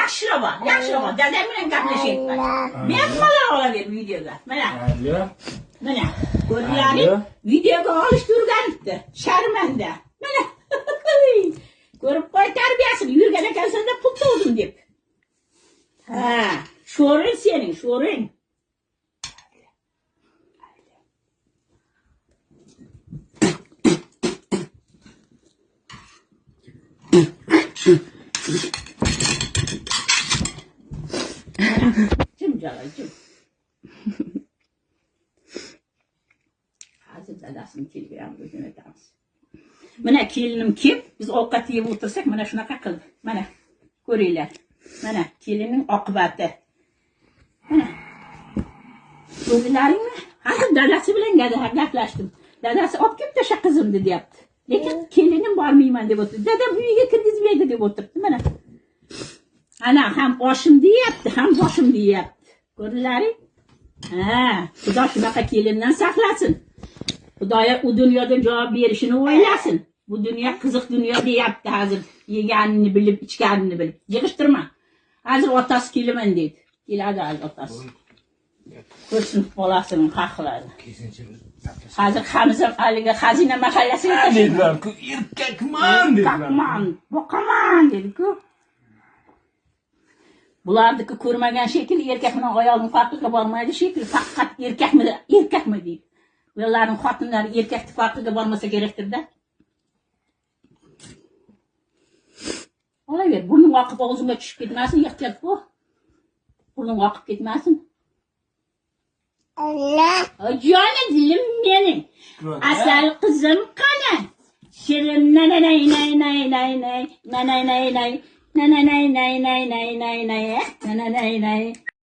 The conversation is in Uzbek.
Yaxshiroq. Dadam bilan gaplashyapman. Bemalol olaver videoga. Mana. Mana. Ko'rdilaring? Videoga olish turganibdi. Sharmanda. Mana. Ko'rib qo'y tarbiyasini. Yurgan ekansan-da pul to'ldim deb. Ha, sho'ring sening, sho'ring. Jim Jalal, jim. Hozir dadasini telegramga jo'natamiz. Mana kelinim kelib, biz ovqat yeb o'tirsak, mana shunaqa qildi. Mana ko'ringlar. Mana kelining oqibati. Mana. Ko'rdilaringmi? Hozir dadasi bilan gaplashdim. Dadasi olib kelib tasha qizimni deyapti. Lekin kelinim bormayman deb o'tirdi. Dadam uyiga kirgizmaydi deb o'tiribdi. Mana. Ana ham oshim deyapti, ham boshim deyapti. Ko'rdilaring? Ha, Xudo shunaqa kelindan saqlasin. Xudoya u dunyoda javob berishini o'ylasin. Bu dunyo qiziq dunyo deyapti hozir. Yeganini bilib, ichganini bilib. Yig'ishtirma. Hozir otasi kelaman deydi. Keladi hozir otasi. Ko'rsin bolasini haqlari. Hozir Hamzam aliga xazina mahallasiga dedilar, erkakman dedilar. Boqaman dedi-ku. Bularniki ko'rmagan shekilli erkak bilan ayolning farqiga bormaydi shekilli, faqat erkakmi deydi. Ularning xotinlari erkak farqiga bormasa kerakdir-da. Olaver, burning oqib og'zimga tushib ketmasin, ehtiyot bo'l. Burning oqib ketmasin. Allah. Joni dilim mening. Asal qizim qani. Shirin nay. Nay.